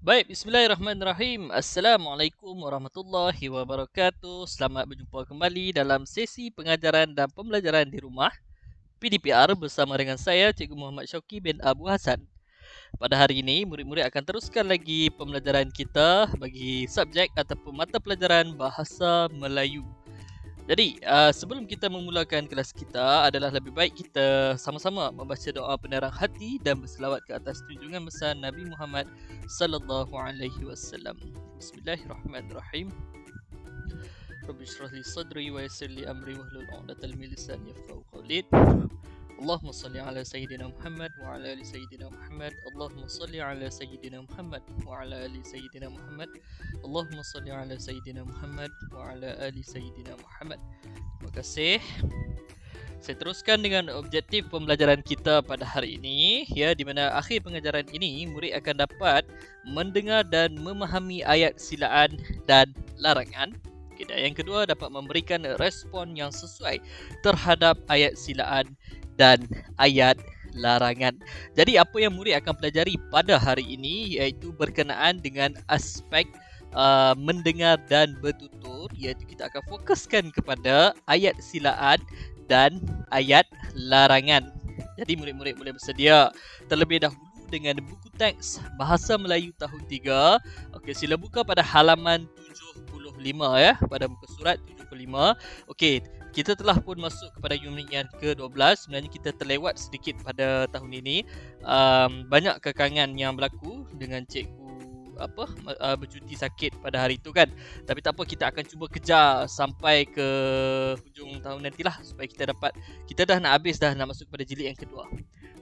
Baik, bismillahirrahmanirrahim. Assalamualaikum warahmatullahi wabarakatuh. Selamat berjumpa kembali dalam sesi pengajaran dan pembelajaran di rumah PDPR bersama dengan saya Cikgu Muhammad Syauqi bin Abu Hassan. Pada hari ini, murid-murid akan teruskan lagi pembelajaran kita bagi subjek ataupun mata pelajaran Bahasa Melayu. Jadi, sebelum kita memulakan kelas kita adalah lebih baik kita sama-sama membaca doa penerang hati dan berselawat ke atas junjungan besar Nabi Muhammad sallallahu alaihi wasallam. Bismillahirrahmanirrahim. Rabbi shrah li sadri wa yassir li amri wahlul 'uqdatal min lisani yafqahu qawli. Allahumma salli ala sayyidina Muhammad wa ala ali sayyidina Muhammad. Allahumma salli ala sayyidina Muhammad wa ala ali sayyidina Muhammad. Allahumma salli ala sayyidina Muhammad wa ala ali sayyidina Muhammad. Terima kasih. Saya teruskan dengan objektif pembelajaran kita pada hari ini, ya, di mana akhir pengajaran ini murid akan dapat mendengar dan memahami ayat silaan dan larangan. Okay, dan yang kedua dapat memberikan respon yang sesuai terhadap ayat silaan dan ayat larangan. Jadi apa yang murid akan pelajari pada hari ini iaitu berkenaan dengan aspek mendengar dan bertutur, iaitu kita akan fokuskan kepada ayat silaan dan ayat larangan. Jadi murid-murid boleh bersedia terlebih dahulu dengan buku teks Bahasa Melayu tahun 3. Okey, sila buka pada halaman 75 ya, pada muka surat 75. Okey, kita telah pun masuk kepada unit yang ke-12. Sebenarnya kita terlewat sedikit pada tahun ini. Banyak kekangan yang berlaku dengan cikgu bercuti sakit pada hari itu kan. Tapi tak apa, kita akan cuba kejar sampai ke hujung tahun nantilah supaya kita dah nak habis dah, nak masuk pada jilid yang kedua.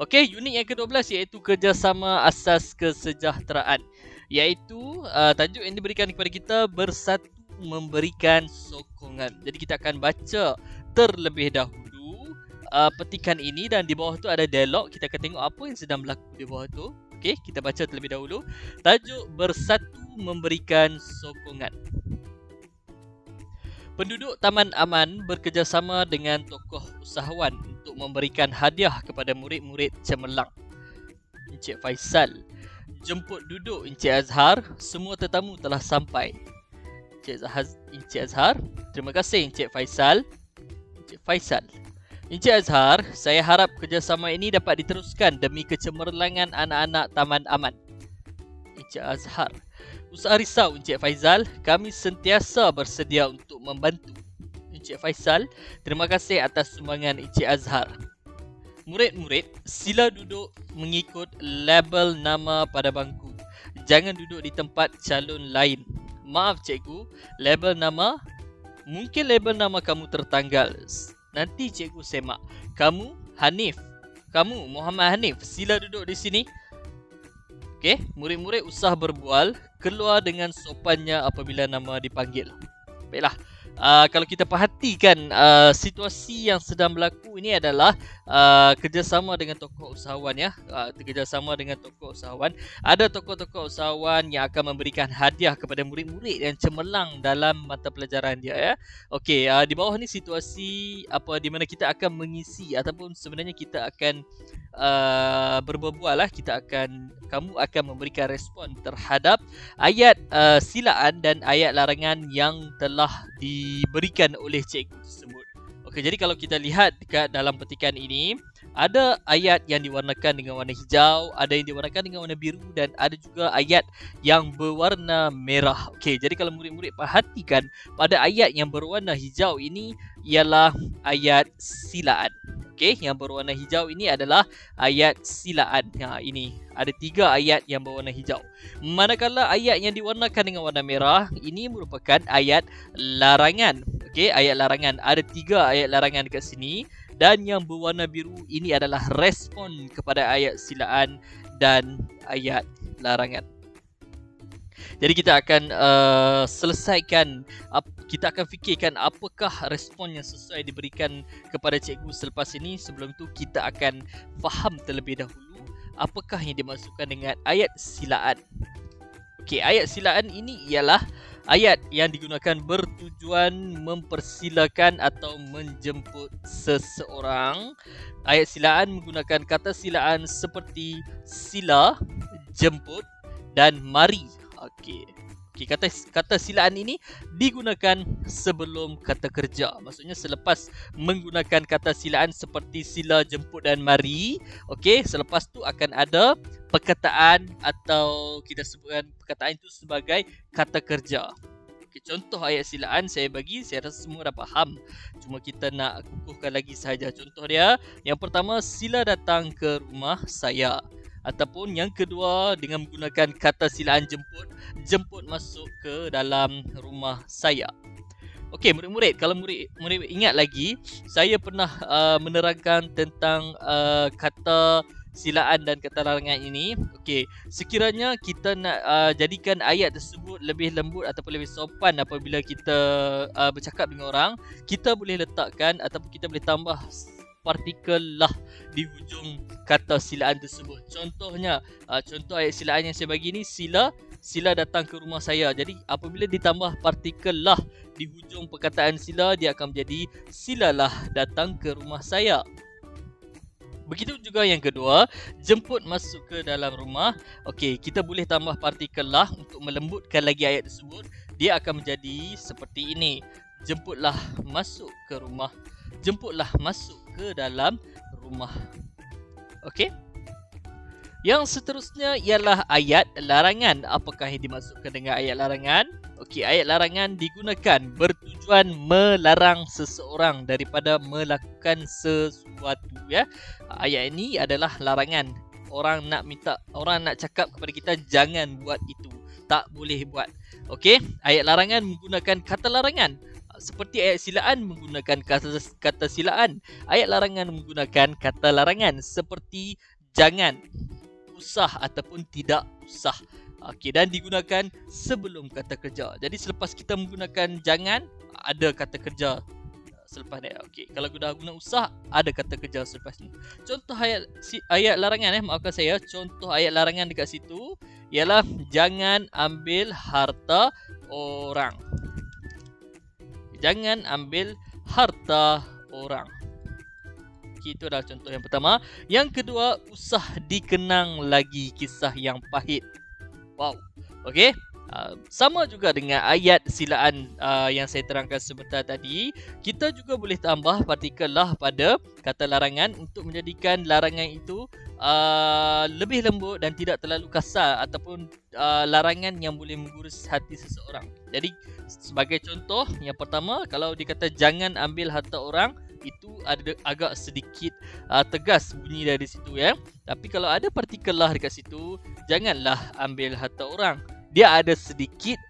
Okey, unit yang ke-12 iaitu kerjasama asas kesejahteraan, iaitu tajuk yang diberikan kepada kita bersatu memberikan sokongan. Jadi kita akan baca terlebih dahulu petikan ini dan di bawah tu ada dialog. Kita akan tengok apa yang sedang berlaku di bawah tu. Okey, kita baca terlebih dahulu. Tajuk bersatu memberikan sokongan. Penduduk Taman Aman bekerjasama dengan tokoh usahawan untuk memberikan hadiah kepada murid-murid cemerlang. Encik Faisal, jemput duduk Encik Azhar, semua tetamu telah sampai. Encik Azhar, terima kasih Encik Faisal. Encik Faisal, Encik Azhar, saya harap kerjasama ini dapat diteruskan demi kecemerlangan anak-anak Taman Aman. Encik Azhar, usah risau Encik Faisal, kami sentiasa bersedia untuk membantu. Encik Faisal, terima kasih atas sumbangan Encik Azhar. Murid-murid, sila duduk mengikut label nama pada bangku. Jangan duduk di tempat calon lain. Maaf cikgu, label nama? Mungkin label nama kamu tertanggal. Nanti cikgu semak. Kamu Hanif. Kamu Muhammad Hanif. Sila duduk di sini. Okey, murid-murid usah berbual. Keluar dengan sopannya apabila nama dipanggil. Baiklah. Kalau kita perhatikan situasi yang sedang berlaku ini adalah kerjasama dengan tokoh usahawan ya. Kerjasama dengan tokoh usahawan. Ada tokoh-tokoh usahawan yang akan memberikan hadiah kepada murid-murid yang cemerlang dalam mata pelajaran dia ya. Okey, di bawah ni situasi di mana kita akan mengisi ataupun sebenarnya kita akan berbual lah. Kamu akan memberikan respon terhadap ayat silaan dan ayat larangan yang telah diberikan oleh cikgu tersebut. Okey, jadi kalau kita lihat dekat dalam petikan ini, ada ayat yang diwarnakan dengan warna hijau, ada yang diwarnakan dengan warna biru dan ada juga ayat yang berwarna merah. Okey, jadi kalau murid-murid perhatikan pada ayat yang berwarna hijau ini ialah ayat silaan. Okey, yang berwarna hijau ini adalah ayat silaan. Ini ada 3 ayat yang berwarna hijau. Manakala ayat yang diwarnakan dengan warna merah ini merupakan ayat larangan. Okey, ayat larangan. Ada 3 ayat larangan dekat sini dan yang berwarna biru ini adalah respon kepada ayat silaan dan ayat larangan. Jadi kita akan selesaikan, kita akan fikirkan apakah respon yang sesuai diberikan kepada cikgu selepas ini. Sebelum tu kita akan faham terlebih dahulu apakah yang dimaksudkan dengan ayat silaan. Okey, ayat silaan ini ialah ayat yang digunakan bertujuan mempersilakan atau menjemput seseorang. Ayat silaan menggunakan kata silaan seperti sila, jemput, dan mari. Okey. Okey, kata silaan ini digunakan sebelum kata kerja. Maksudnya selepas menggunakan kata silaan seperti sila, jemput dan mari, okey, selepas tu akan ada perkataan atau kita sebutkan perkataan itu sebagai kata kerja. Okay, contoh ayat silaan saya bagi, saya rasa semua dah faham. Cuma kita nak kukuhkan lagi sahaja. Contoh dia, yang pertama, sila datang ke rumah saya. Ataupun yang kedua, dengan menggunakan kata silaan jemput masuk ke dalam rumah saya. Okey, murid-murid, kalau murid ingat lagi, saya pernah menerangkan tentang kata silaan dan kata larangan ini. Okey, sekiranya kita nak jadikan ayat tersebut lebih lembut ataupun lebih sopan apabila kita bercakap dengan orang, kita boleh letakkan ataupun kita boleh tambah partikel lah di hujung kata silaan tersebut. Contohnya, contoh ayat silaan yang saya bagi ni, sila datang ke rumah saya. Jadi apabila ditambah partikel lah di hujung perkataan sila, dia akan menjadi silalah datang ke rumah saya. Begitu juga yang kedua, jemput masuk ke dalam rumah. Okey, kita boleh tambah partikel lah untuk melembutkan lagi ayat tersebut. Dia akan menjadi seperti ini. Jemputlah masuk ke rumah. Jemputlah masuk ke dalam rumah. Okey. Yang seterusnya ialah ayat larangan. Apakah yang dimaksudkan dengan ayat larangan? Okey, ayat larangan digunakan bertujuan melarang seseorang daripada melakukan sesuatu, ya. Ayat ini adalah larangan. Orang nak cakap kepada kita jangan buat itu. Tak boleh buat. Okey, ayat larangan menggunakan kata larangan. Seperti ayat silaan menggunakan kata silaan. Ayat larangan menggunakan kata larangan seperti jangan, usah ataupun tidak usah. Okey, dan digunakan sebelum kata kerja. Jadi selepas kita menggunakan jangan, ada kata kerja selepas dia. Okey, kalau dah guna usah, ada kata kerja selepas ni. Contoh ayat larangan, maafkan saya. Contoh ayat larangan dekat situ ialah jangan ambil harta orang. Jangan ambil harta orang. Okay, itu adalah contoh yang pertama. Yang kedua, usah dikenang lagi kisah yang pahit. Wow. Okey. Sama juga dengan ayat silaan yang saya terangkan sebentar tadi. Kita juga boleh tambah partikel lah pada kata larangan untuk menjadikan larangan itu lebih lembut dan tidak terlalu kasar, ataupun larangan yang boleh menggurus hati seseorang. Jadi sebagai contoh, yang pertama, kalau dikata jangan ambil harta orang, itu ada agak sedikit tegas bunyi dari situ, ya. Tapi kalau ada partikel lah dekat situ, janganlah ambil harta orang, dia ada sedikit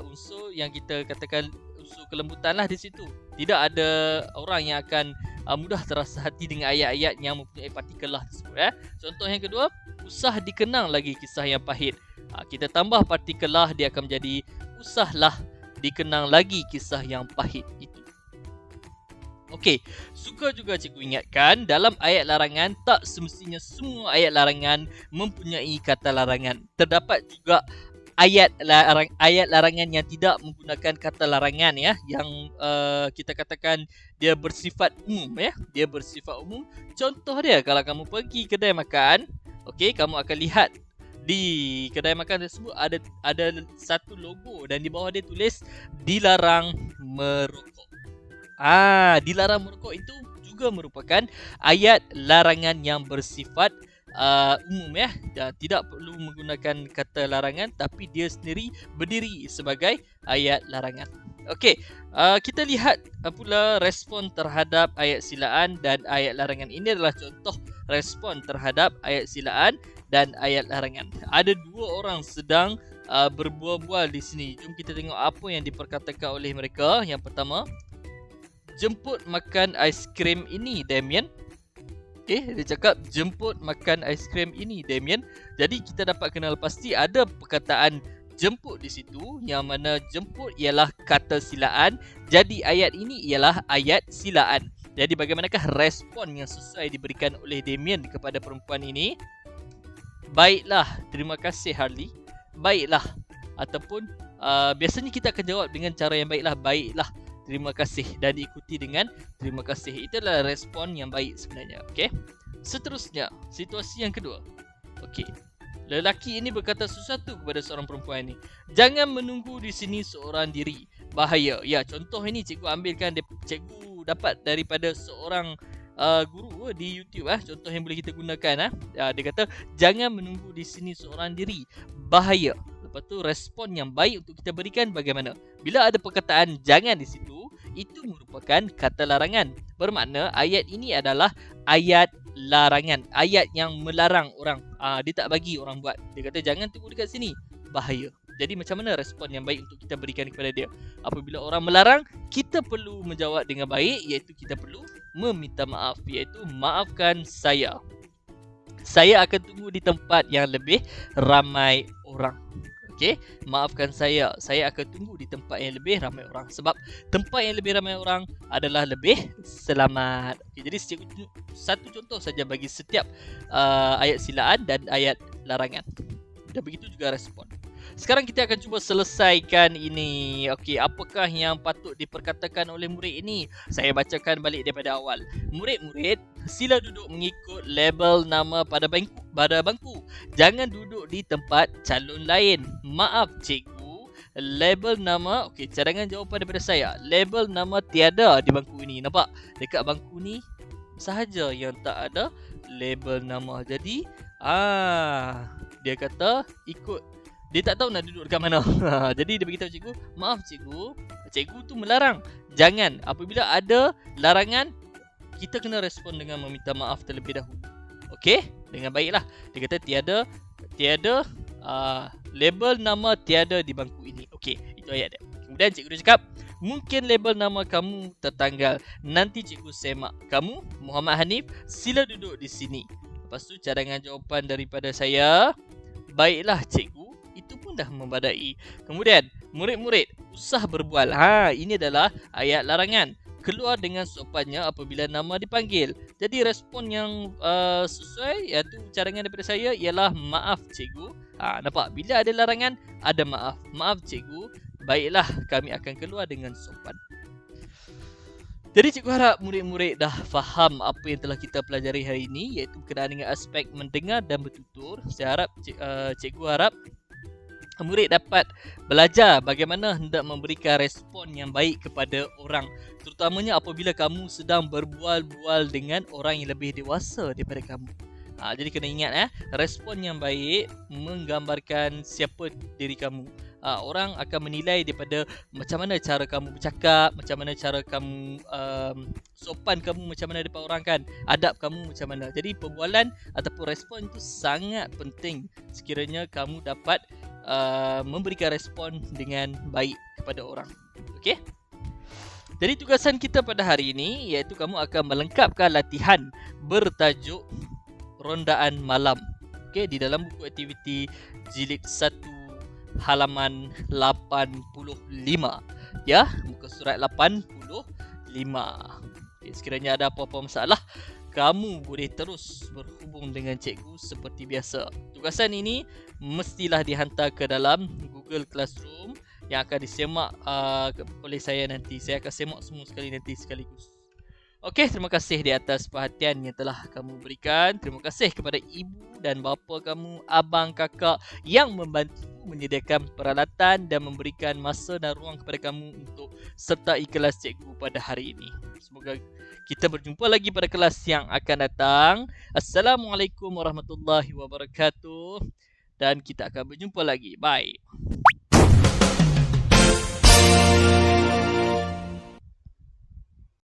unsur yang kita katakan unsur kelembutan lah di situ. Tidak ada orang yang akan mudah terasa hati dengan ayat-ayat yang mempunyai partikel lah tersebut, ya. Contoh yang kedua, usah dikenang lagi kisah yang pahit. Kita tambah partikel lah, dia akan menjadi usahlah dikenang lagi kisah yang pahit itu. Okey, suka juga cikgu ingatkan, dalam ayat larangan tak semestinya semua ayat larangan mempunyai kata larangan. Terdapat juga ayat larangan yang tidak menggunakan kata larangan, ya, yang kita katakan dia bersifat umum, ya. Dia bersifat umum. Contoh dia, kalau kamu pergi kedai makan, okey, kamu akan lihat di kedai makan tersebut ada satu logo dan di bawah dia tulis dilarang merokok. Dilarang merokok itu juga merupakan ayat larangan yang bersifat umum, ya. Tidak perlu menggunakan kata larangan, tapi dia sendiri berdiri sebagai ayat larangan. Okey, kita lihat pula respon terhadap ayat silaan dan ayat larangan. Ini adalah contoh respon terhadap ayat silaan dan ayat larangan. Ada dua orang sedang berbual-bual di sini. Jom kita tengok apa yang diperkatakan oleh mereka. Yang pertama, jemput makan aiskrim ini, Damien. Okay, dia cakap jemput makan aiskrim ini, Damien. Jadi kita dapat kenal pasti ada perkataan jemput di situ, yang mana jemput ialah kata silaan. Jadi ayat ini ialah ayat silaan. Jadi bagaimanakah respon yang sesuai diberikan oleh Damien kepada perempuan ini? Baiklah, terima kasih Harley. Baiklah. Ataupun biasanya kita akan jawab dengan cara yang baiklah. Baiklah, terima kasih, dan diikuti dengan terima kasih. Itulah respon yang baik sebenarnya. Okey. Seterusnya, situasi yang kedua. Okey. Lelaki ini berkata sesuatu kepada seorang perempuan ini. Jangan menunggu di sini seorang diri. Bahaya. Ya, contoh ini cikgu ambilkan, cikgu dapat daripada seorang guru di YouTube. Contoh yang boleh kita gunakan. Dia kata, jangan menunggu di sini seorang diri. Bahaya. Lepas tu respon yang baik untuk kita berikan bagaimana? Bila ada perkataan jangan di situ, itu merupakan kata larangan. Bermakna ayat ini adalah ayat larangan, ayat yang melarang orang. Dia tak bagi orang buat. Dia kata jangan tunggu dekat sini, bahaya. Jadi macam mana respon yang baik untuk kita berikan kepada dia? Apabila orang melarang, kita perlu menjawab dengan baik, iaitu kita perlu meminta maaf, iaitu maafkan saya. Saya akan tunggu di tempat yang lebih ramai orang. Okey, maafkan saya akan tunggu di tempat yang lebih ramai orang. Sebab tempat yang lebih ramai orang adalah lebih selamat. Okey, jadi satu contoh saja bagi setiap ayat silaan dan ayat larangan. Dan begitu juga respon. Sekarang kita akan cuba selesaikan ini. Okey, apakah yang patut diperkatakan oleh murid ini? Saya bacakan balik daripada awal. Murid-murid, sila duduk mengikut label nama pada bangku. Jangan duduk di tempat calon lain. Maaf cikgu, label nama, okey, cadangan jawapan daripada saya. Label nama tiada di bangku ini. Nampak? Dekat bangku ni sahaja yang tak ada label nama. Jadi, dia kata ikut. Dia tak tahu nak duduk dekat mana. Jadi dia beritahu cikgu, maaf cikgu, cikgu tu melarang. Jangan. Apabila ada larangan, kita kena respon dengan meminta maaf terlebih dahulu. Okey? Dengan baiklah. Dia kata tiada label nama tiada di bangku ini. Okey, itu ayat dia. Kemudian cikgu dia cakap, mungkin label nama kamu tertanggal. Nanti cikgu semak. Kamu, Muhammad Hanif, sila duduk di sini. Lepas tu cadangan jawapan daripada saya, baiklah cikgu. Itu pun dah membadai. Kemudian, murid-murid, usah berbual. Ini adalah ayat larangan. Keluar dengan sopannya apabila nama dipanggil. Jadi respon yang sesuai, iaitu cadangan daripada saya ialah maaf cikgu. Nampak? Bila ada larangan, ada maaf. Maaf cikgu, baiklah kami akan keluar dengan sopan. Jadi cikgu harap murid-murid dah faham apa yang telah kita pelajari hari ini, iaitu berkenaan dengan aspek mendengar dan bertutur. Saya harap cikgu harap murid dapat belajar bagaimana hendak memberikan respon yang baik kepada orang, terutamanya apabila kamu sedang berbual-bual dengan orang yang lebih dewasa daripada kamu. Jadi kena ingat respon yang baik menggambarkan siapa diri kamu. Orang akan menilai daripada macam mana cara kamu bercakap, macam mana cara kamu sopan kamu macam mana depan orang kan, adab kamu macam mana. Jadi perbualan ataupun respon itu sangat penting sekiranya kamu dapat memberikan respon dengan baik kepada orang. Okey? Jadi tugasan kita pada hari ini iaitu kamu akan melengkapkan latihan bertajuk Rondaan Malam. Okey, di dalam buku aktiviti jilid 1 halaman 85. Ya, muka surat 85. Okay, sekiranya ada apa-apa masalah, kamu boleh terus berhubung dengan cikgu seperti biasa. Tugasan ini mestilah dihantar ke dalam Google Classroom yang akan disemak oleh saya nanti. Saya akan semak semua sekali nanti sekaligus. Okey, terima kasih di atas perhatian yang telah kamu berikan. Terima kasih kepada ibu dan bapa kamu, abang, kakak yang membantu menyediakan peralatan dan memberikan masa dan ruang kepada kamu untuk sertai kelas cikgu pada hari ini. Semoga kita berjumpa lagi pada kelas yang akan datang. Assalamualaikum warahmatullahi wabarakatuh. Dan kita akan berjumpa lagi. Bye.